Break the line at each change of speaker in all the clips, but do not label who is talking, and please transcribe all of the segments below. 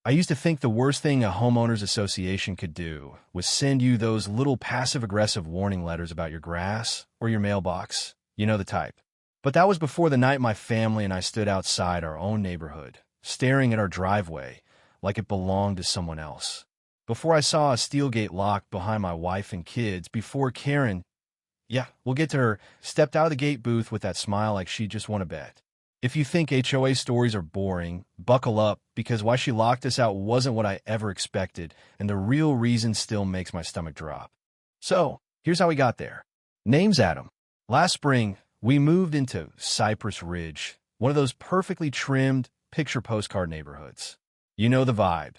I used to think the worst thing a homeowners association could do was send you those little passive-aggressive warning letters about your grass or your mailbox. You know the type. But that was before the night my family and I stood outside our own neighborhood, staring at our driveway like it belonged to someone else. Before I saw a steel gate locked behind my wife and kids, before Karen, yeah, we'll get to her, stepped out of the gate booth with that smile like she just won a bet. If you think HOA stories are boring, buckle up, because why she locked us out wasn't what I ever expected, and the real reason still makes my stomach drop. So, here's how we got there. Name's Adam. Last spring, we moved into Cypress Ridge, one of those perfectly trimmed picture postcard neighborhoods. You know the vibe.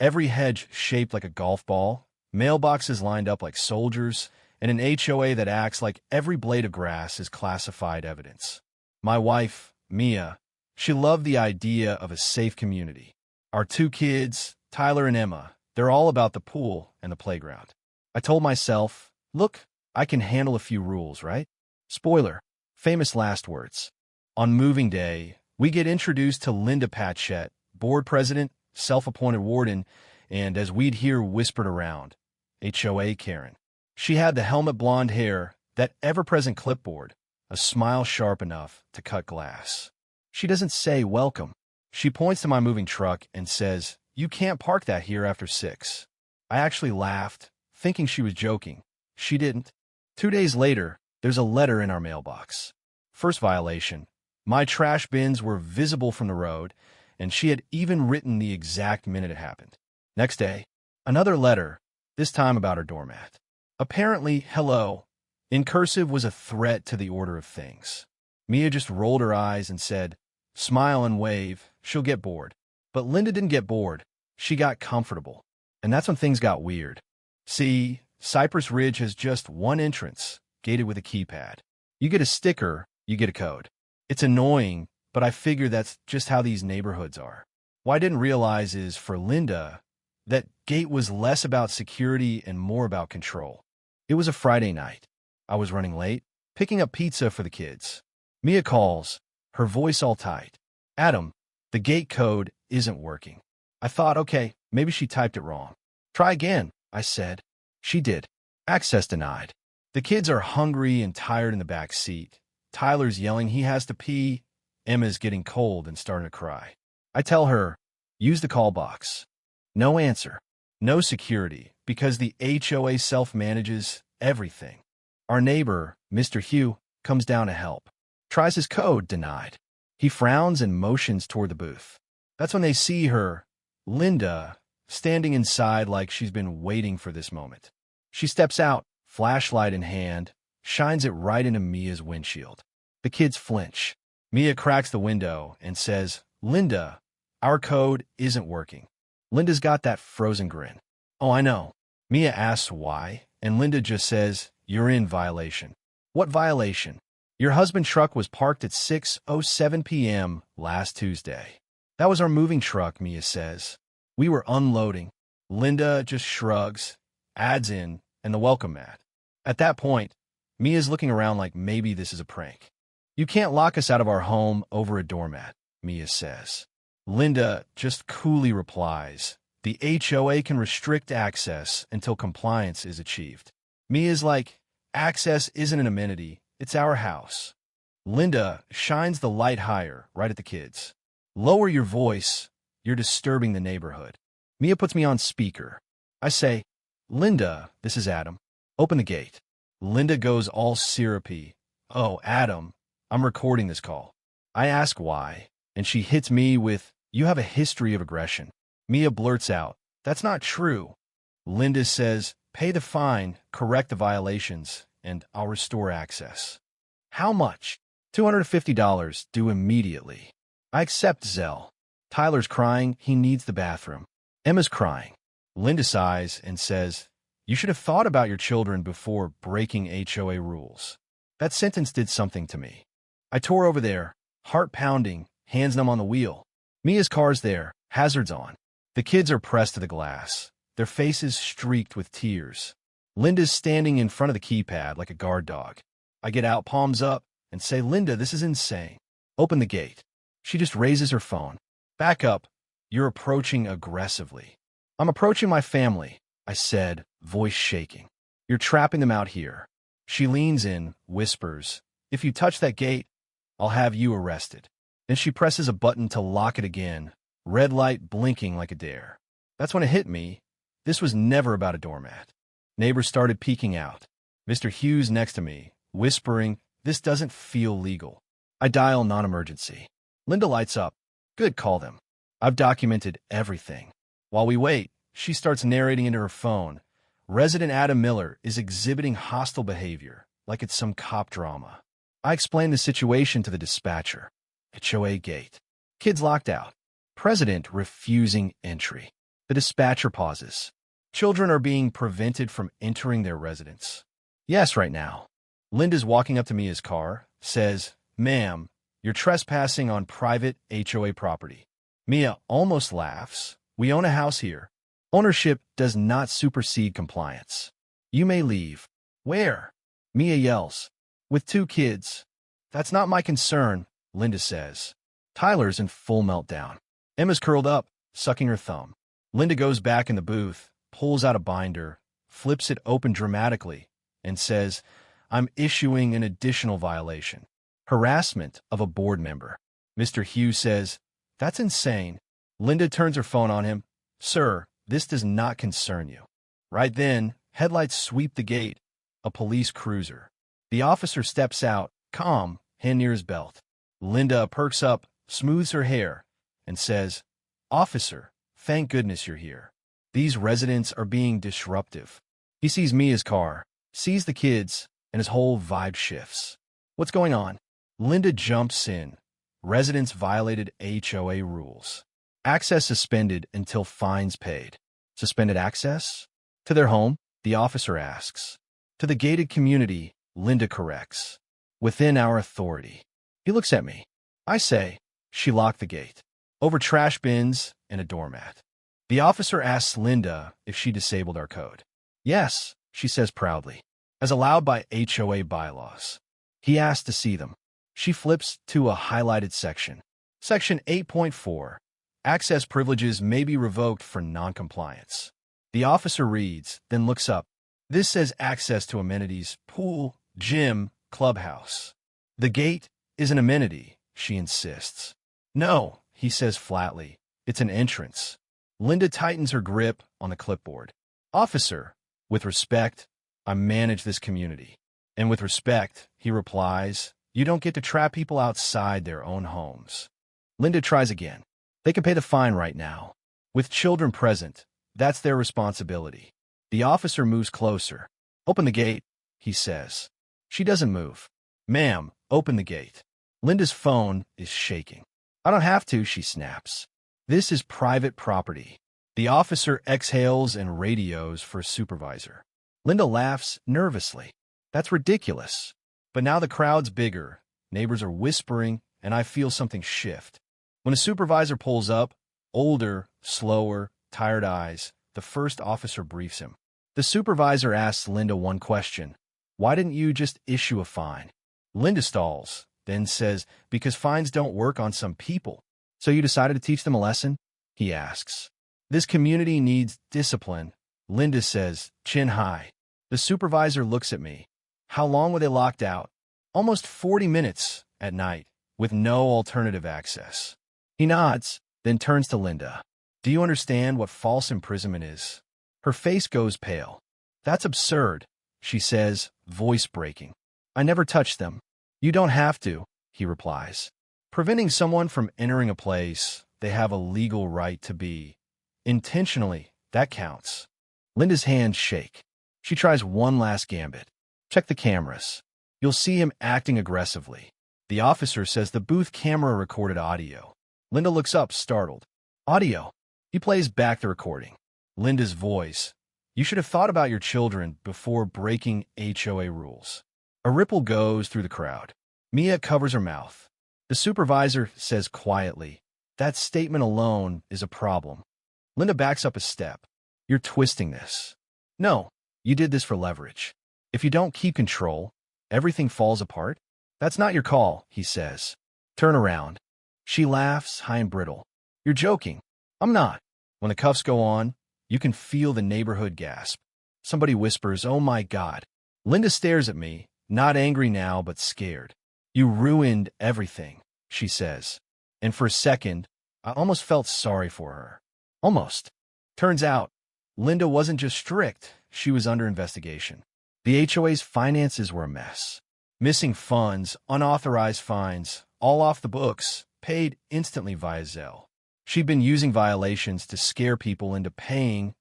Every hedge shaped like a golf ball, mailboxes lined up like soldiers, and an HOA that acts like every blade of grass is classified evidence. My wife, Mia, she loved the idea of a safe community. Our two kids, Tyler and Emma, they're all about the pool and the playground. I told myself, look, I can handle a few rules, right? Spoiler, famous last words. On moving day, we get introduced to Linda Patchett, board president, self-appointed warden, and as we'd hear whispered around, HOA Karen. She had the helmet blonde hair, that ever-present clipboard, a smile sharp enough to cut glass. She doesn't say welcome. She points to my moving truck and says, "You can't park that here after 6. I actually laughed, thinking she was joking. She didn't. 2 days later, there's a letter in our mailbox. First violation. My trash bins were visible from the road, and she had even written the exact minute it happened. Next day, another letter, this time about her doormat. Apparently, hello, in cursive, was a threat to the order of things. Mia just rolled her eyes and said, "Smile and wave, she'll get bored." But Linda didn't get bored. She got comfortable. And that's when things got weird. See, Cypress Ridge has just one entrance, gated with a keypad. You get a sticker, you get a code. It's annoying, but I figure that's just how these neighborhoods are. What I didn't realize is, for Linda, that gate was less about security and more about control. It was a Friday night. I was running late, picking up pizza for the kids. Mia calls, her voice all tight. "Adam, the gate code isn't working." I thought, okay, maybe she typed it wrong. "Try again," I said. She did. Access denied. The kids are hungry and tired in the back seat. Tyler's yelling he has to pee. Emma's getting cold and starting to cry. I tell her, use the call box. No answer. No security, because the HOA self-manages everything. Our neighbor, Mr. Hugh, comes down to help. Tries his code, denied. He frowns and motions toward the booth. That's when they see her, Linda, standing inside like she's been waiting for this moment. She steps out, flashlight in hand, shines it right into Mia's windshield. The kids flinch. Mia cracks the window and says, "Linda, our code isn't working." Linda's got that frozen grin. "Oh, I know." Mia asks why, and Linda just says, "You're in violation." "What violation?" "Your husband's truck was parked at 6:07 p.m. last Tuesday." "That was our moving truck," Mia says. "We were unloading." Linda just shrugs, adds in, "and the welcome mat." At that point, Mia's looking around like maybe this is a prank. "You can't lock us out of our home over a doormat," Mia says. Linda just coolly replies, "The HOA can restrict access until compliance is achieved." Mia's like, "Access isn't an amenity, it's our house." Linda shines the light higher, right at the kids. "Lower your voice, you're disturbing the neighborhood." Mia puts me on speaker. I say, "Linda, this is Adam. Open the gate." Linda goes all syrupy. "Oh, Adam, I'm recording this call." I ask why, and she hits me with, "You have a history of aggression." Mia blurts out, "That's not true." Linda says, "Pay the fine, correct the violations, and I'll restore access." "How much?" $250, due immediately. I accept Zelle. Tyler's crying, he needs the bathroom. Emma's crying. Linda sighs and says, "You should have thought about your children before breaking HOA rules." That sentence did something to me. I tore over there, heart pounding, hands numb on the wheel. Mia's car's there, hazards on. The kids are pressed to the glass, their faces streaked with tears. Linda's standing in front of the keypad like a guard dog. I get out, palms up, and say, "Linda, this is insane. Open the gate." She just raises her phone. "Back up. You're approaching aggressively. I'm approaching my family, I said, voice shaking. You're trapping them out here. She leans in, whispers, if you touch that gate, I'll have you arrested. Then she presses a button to lock it again, red light blinking like a dare. That's when it hit me. This was never about a doormat. Neighbors started peeking out. Mr. Hughes next to me, whispering, this doesn't feel legal. I dial non-emergency. Linda lights up. Good, call them. I've documented everything. While we wait, she starts narrating into her phone. Resident Adam Miller is exhibiting hostile behavior, like it's some cop drama. I explain the situation to the dispatcher. HOA gate. Kids locked out. President refusing entry. The dispatcher pauses. Children are being prevented from entering their residence. Yes, right now. Linda's walking up to Mia's car, says, ma'am, you're trespassing on private HOA property. Mia almost laughs. We own a house here. Ownership does not supersede compliance. You may leave. Where? Mia yells. With 2 kids. That's not my concern, Linda says. Tyler's in full meltdown. Emma's curled up, sucking her thumb. Linda goes back in the booth, pulls out a binder, flips it open dramatically, and says, I'm issuing an additional violation. Harassment of a board member. Mr. Hughes says, that's insane. Linda turns her phone on him. Sir, this does not concern you. Right then, headlights sweep the gate. A police cruiser. The officer steps out, calm, hand near his belt. Linda perks up, smooths her hair, and says, Officer, thank goodness you're here. These residents are being disruptive. He sees Mia's car, sees the kids, and his whole vibe shifts. What's going on? Linda jumps in. Residents violated HOA rules. Access suspended until fines paid. Suspended access? To their home? The officer asks. To the gated community, Linda corrects. Within our authority. He looks at me. I say, she locked the gate. Over trash bins and a doormat. The officer asks Linda if she disabled our code. Yes, she says proudly, as allowed by HOA bylaws. He asks to see them. She flips to a highlighted section. Section 8.4. Access privileges may be revoked for noncompliance. The officer reads, then looks up. This says access to amenities, pool, gym, clubhouse. The gate is an amenity, she insists. No, he says flatly. It's an entrance. Linda tightens her grip on the clipboard. Officer, with respect, I manage this community. And with respect, he replies, you don't get to trap people outside their own homes. Linda tries again. They can pay the fine right now. With children present, that's their responsibility. The officer moves closer. Open the gate, he says. She doesn't move. Ma'am, open the gate. Linda's phone is shaking. I don't have to, she snaps. This is private property. The officer exhales and radios for a supervisor. Linda laughs nervously. That's ridiculous. But now the crowd's bigger. Neighbors are whispering, and I feel something shift. When a supervisor pulls up, older, slower, tired eyes, the first officer briefs him. The supervisor asks Linda one question. Why didn't you just issue a fine? Linda stalls, then says, because fines don't work on some people. So you decided to teach them a lesson? He asks. This community needs discipline. Linda says, chin high. The supervisor looks at me. How long were they locked out? Almost 40 minutes at night, with no alternative access. He nods, then turns to Linda. Do you understand what false imprisonment is? Her face goes pale. That's absurd, she says, voice breaking. I never touched them. You don't have to, he replies. Preventing someone from entering a place they have a legal right to be. Intentionally, that counts. Linda's hands shake. She tries one last gambit. Check the cameras. You'll see him acting aggressively. The officer says the booth camera recorded audio. Linda looks up, startled. Audio. He plays back the recording. Linda's voice. You should have thought about your children before breaking HOA rules. A ripple goes through the crowd. Mia covers her mouth. The supervisor says quietly, that statement alone is a problem. Linda backs up a step. You're twisting this. No, you did this for leverage. If you don't keep control, everything falls apart. That's not your call, he says. Turn around. She laughs, high and brittle. You're joking. I'm not. When the cuffs go on, you can feel the neighborhood gasp. Somebody whispers, "Oh my God." Linda stares at me, not angry now, but scared. "You ruined everything," she says. And for a second, I almost felt sorry for her. Almost. Turns out, Linda wasn't just strict, she was under investigation. The HOA's finances were a mess. Missing funds, unauthorized fines, all off the books, paid instantly via Zelle. She'd been using violations to scare people into paying.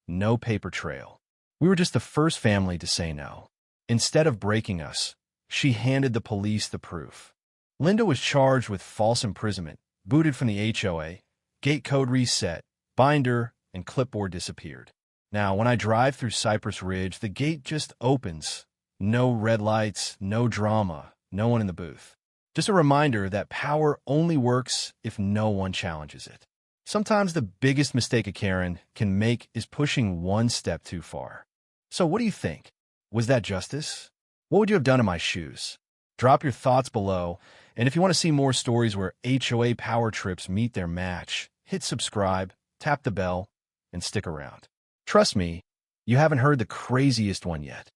No paper trail. We were just the first family to say no. Instead of breaking us, she handed the police the proof. Linda was charged with false imprisonment, booted from the HOA, gate code reset, binder, and clipboard disappeared. Now, when I drive through Cypress Ridge, the gate just opens. No red lights, no drama, no one in the booth. Just a reminder that power only works if no one challenges it. Sometimes the biggest mistake a Karen can make is pushing one step too far. So what do you think? Was that justice? What would you have done in my shoes? Drop your thoughts below, and if you want to see more stories where HOA power trips meet their match, hit subscribe, tap the bell, and stick around. Trust me, you haven't heard the craziest one yet.